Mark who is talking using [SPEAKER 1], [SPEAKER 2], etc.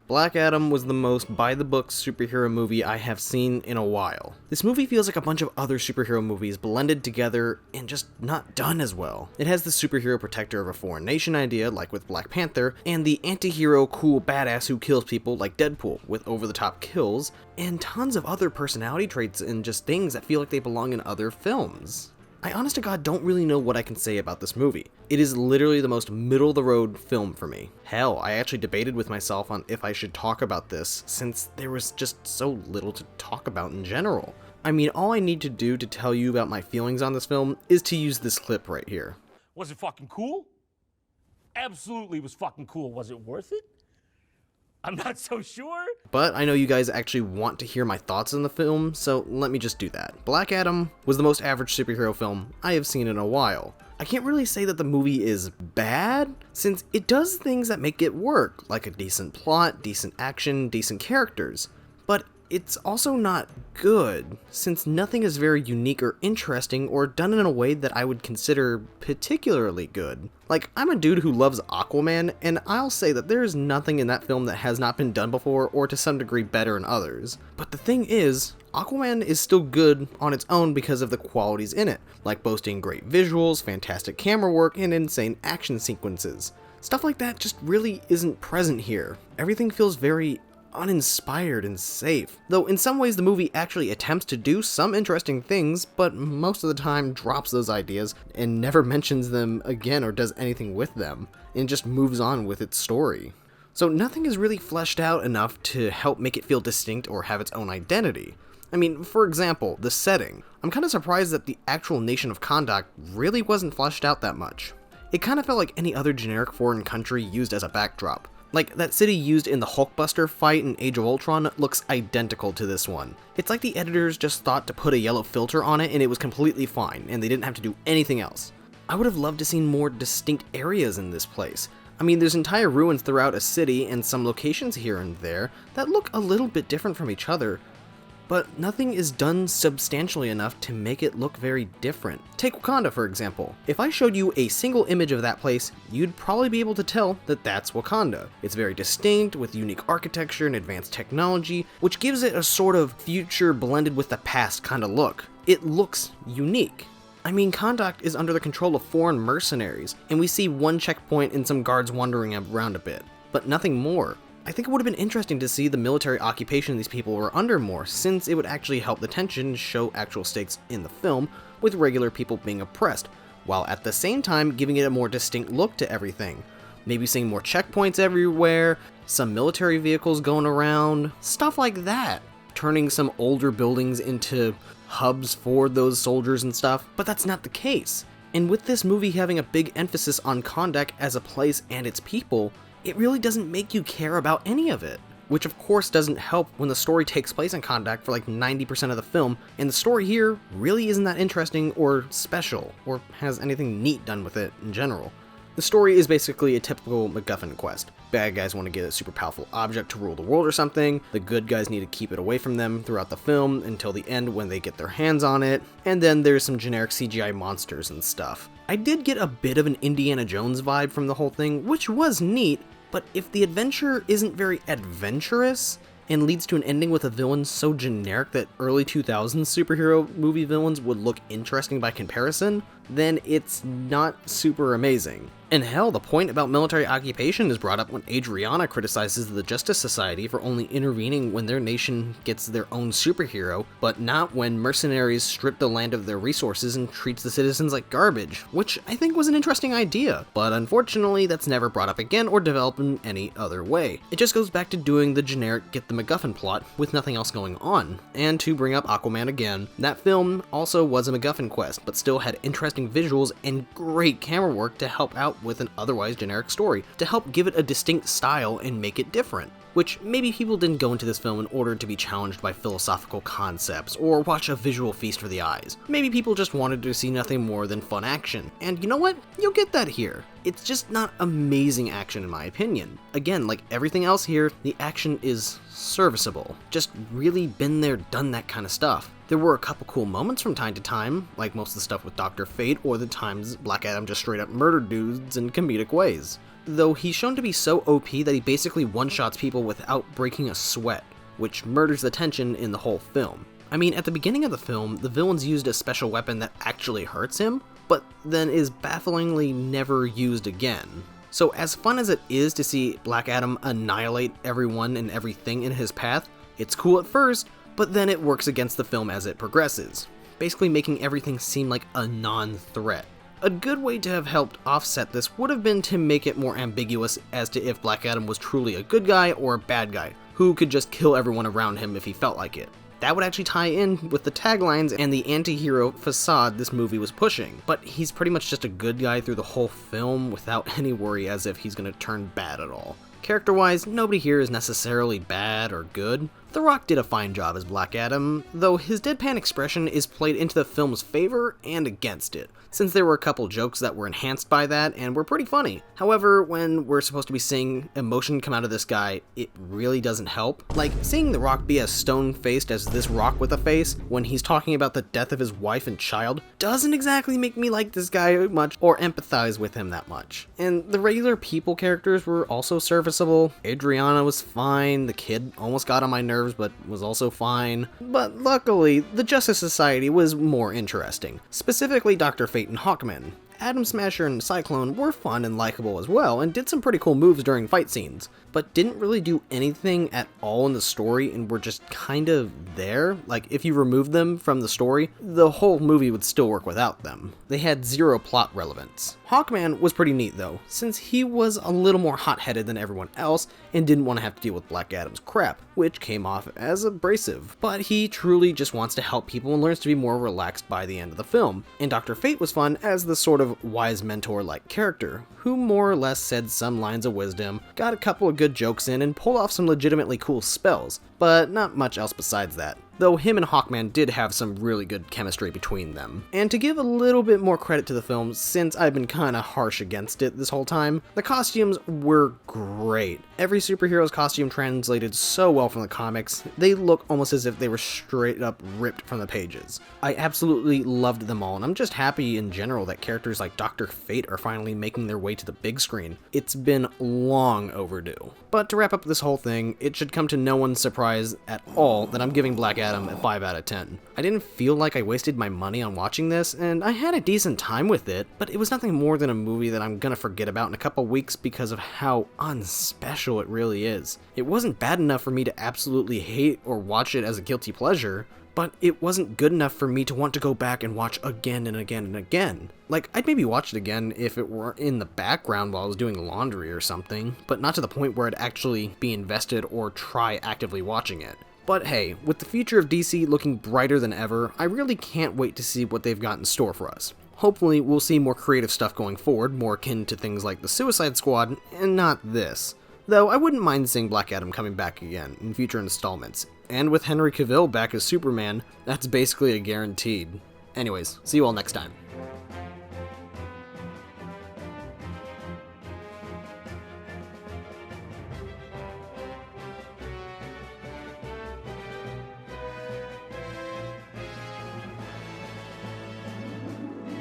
[SPEAKER 1] Black Adam was the most by-the-book superhero movie I have seen in a while. This movie feels like a bunch of other superhero movies blended together and just not done as well. It has the superhero protector of a foreign nation idea, like with Black Panther, and the anti-hero cool badass who kills people like Deadpool, with over-the-top kills, and tons of other personality traits and just things that feel like they belong in other films. I honest to God don't really know what I can say about this movie. It is literally the most middle-of-the-road film for me. Hell, I actually debated with myself on if I should talk about this, since there was just so little to talk about in general. I mean, all I need to do to tell you about my feelings on this film is to use this clip right here.
[SPEAKER 2] Was it fucking cool? Absolutely was fucking cool. Was it worth it? I'm not so sure.
[SPEAKER 1] But I know you guys actually want to hear my thoughts on the film, so let me just do that. Black Adam was the most average superhero film I have seen in a while. I can't really say that the movie is bad, since it does things that make it work, like a decent plot, decent action, decent characters. But it's also not good, since nothing is very unique or interesting or done in a way that I would consider particularly good. Like, I'm a dude who loves Aquaman, and I'll say that there is nothing in that film that has not been done before or to some degree better in others. But the thing is, Aquaman is still good on its own because of the qualities in it, like boasting great visuals, fantastic camera work, and insane action sequences. Stuff like that just really isn't present here. Everything feels very uninspired and safe. Though in some ways the movie actually attempts to do some interesting things, but most of the time drops those ideas and never mentions them again or does anything with them, and just moves on with its story. So nothing is really fleshed out enough to help make it feel distinct or have its own identity. I mean, for example, the setting. I'm kind of surprised that the actual nation of Kahndaq really wasn't fleshed out that much. It kind of felt like any other generic foreign country used as a backdrop. Like, that city used in the Hulkbuster fight in Age of Ultron looks identical to this one. It's like the editors just thought to put a yellow filter on it and it was completely fine, and they didn't have to do anything else. I would have loved to see more distinct areas in this place. I mean, there's entire ruins throughout a city and some locations here and there that look a little bit different from each other, but nothing is done substantially enough to make it look very different. Take Wakanda, for example. If I showed you a single image of that place, you'd probably be able to tell that that's Wakanda. It's very distinct, with unique architecture and advanced technology, which gives it a sort of future blended with the past kind of look. It looks unique. I mean, Kahndaq is under the control of foreign mercenaries, and we see one checkpoint and some guards wandering around a bit, but nothing more. I think it would have been interesting to see the military occupation these people were under more, since it would actually help the tension and show actual stakes in the film, with regular people being oppressed, while at the same time giving it a more distinct look to everything. Maybe seeing more checkpoints everywhere, some military vehicles going around, stuff like that. Turning some older buildings into hubs for those soldiers and stuff, but that's not the case. And with this movie having a big emphasis on Kahndaq as a place and its people, it really doesn't make you care about any of it. Which of course doesn't help when the story takes place in Kahndaq for like 90% of the film, and the story here really isn't that interesting or special, or has anything neat done with it in general. The story is basically a typical MacGuffin quest. Bad guys want to get a super powerful object to rule the world or something, the good guys need to keep it away from them throughout the film until the end when they get their hands on it, and then there's some generic CGI monsters and stuff. I did get a bit of an Indiana Jones vibe from the whole thing, which was neat, but if the adventure isn't very adventurous, and leads to an ending with a villain so generic that early 2000s superhero movie villains would look interesting by comparison, then it's not super amazing. And hell, the point about military occupation is brought up when Adriana criticizes the Justice Society for only intervening when their nation gets their own superhero, but not when mercenaries strip the land of their resources and treats the citizens like garbage, which I think was an interesting idea, but unfortunately that's never brought up again or developed in any other way. It just goes back to doing the generic get the MacGuffin plot with nothing else going on. And to bring up Aquaman again, that film also was a MacGuffin quest, but still had interesting visuals and great camera work to help out with an otherwise generic story, to help give it a distinct style and make it different. Which maybe people didn't go into this film in order to be challenged by philosophical concepts or watch a visual feast for the eyes. Maybe people just wanted to see nothing more than fun action. And you know what? You'll get that here. It's just not amazing action in my opinion. Again, like everything else here, the action is serviceable. Just really been there, done that kind of stuff. There were a couple cool moments from time to time, like most of the stuff with Dr. Fate or the times Black Adam just straight up murdered dudes in comedic ways. though he's shown to be so OP that he basically one-shots people without breaking a sweat, which murders the tension in the whole film. I mean, at the beginning of the film, the villains used a special weapon that actually hurts him, but then is bafflingly never used again. So as fun as it is to see Black Adam annihilate everyone and everything in his path, it's cool at first, but then it works against the film as it progresses, basically making everything seem like a non-threat. A good way to have helped offset this would have been to make it more ambiguous as to if Black Adam was truly a good guy or a bad guy, who could just kill everyone around him if he felt like it. That would actually tie in with the taglines and the anti-hero facade this movie was pushing, but he's pretty much just a good guy through the whole film without any worry as if he's gonna turn bad at all. Character-wise, nobody here is necessarily bad or good. The Rock did a fine job as Black Adam, though his deadpan expression is played into the film's favor and against it, since there were a couple jokes that were enhanced by that and were pretty funny. However, when we're supposed to be seeing emotion come out of this guy, it really doesn't help. Like, seeing The Rock be as stone-faced as this Rock with a face when he's talking about the death of his wife and child doesn't exactly make me like this guy much or empathize with him that much. And the regular people characters were also serviceable. Adriana was fine, the kid almost got on my nerves but was also fine. But luckily, the Justice Society was more interesting, specifically Dr. Fate and Hawkman. Atom Smasher and Cyclone were fun and likable as well, and did some pretty cool moves during fight scenes, but didn't really do anything at all in the story and were just kind of there. Like, if you remove them from the story, the whole movie would still work without them. They had zero plot relevance. Hawkman was pretty neat though, since he was a little more hot-headed than everyone else and didn't want to have to deal with Black Adam's crap, which came off as abrasive. But he truly just wants to help people and learns to be more relaxed by the end of the film. And Dr. Fate was fun as the sort of wise mentor-like character, who more or less said some lines of wisdom, got a couple of good jokes in, and pulled off some legitimately cool spells, but not much else besides that. Though him and Hawkman did have some really good chemistry between them. And to give a little bit more credit to the film, since I've been kinda harsh against it this whole time, the costumes were great. Every superhero's costume translated so well from the comics, they look almost as if they were straight up ripped from the pages. I absolutely loved them all, and I'm just happy in general that characters like Dr. Fate are finally making their way to the big screen. It's been long overdue. But to wrap up this whole thing, it should come to no one's surprise at all that I'm giving Black Adam a 5 out of 10. I didn't feel like I wasted my money on watching this, and I had a decent time with it, but it was nothing more than a movie that I'm gonna forget about in a couple weeks because of how unspecial it really is. It wasn't bad enough for me to absolutely hate or watch it as a guilty pleasure, but it wasn't good enough for me to want to go back and watch again and again and again. Like, I'd maybe watch it again if it were in the background while I was doing laundry or something, but not to the point where I'd actually be invested or try actively watching it. But hey, with the future of DC looking brighter than ever, I really can't wait to see what they've got in store for us. Hopefully we'll see more creative stuff going forward, more akin to things like the Suicide Squad, and not this. Though I wouldn't mind seeing Black Adam coming back again in future installments. And with Henry Cavill back as Superman, that's basically a guaranteed. Anyways, see you all next time.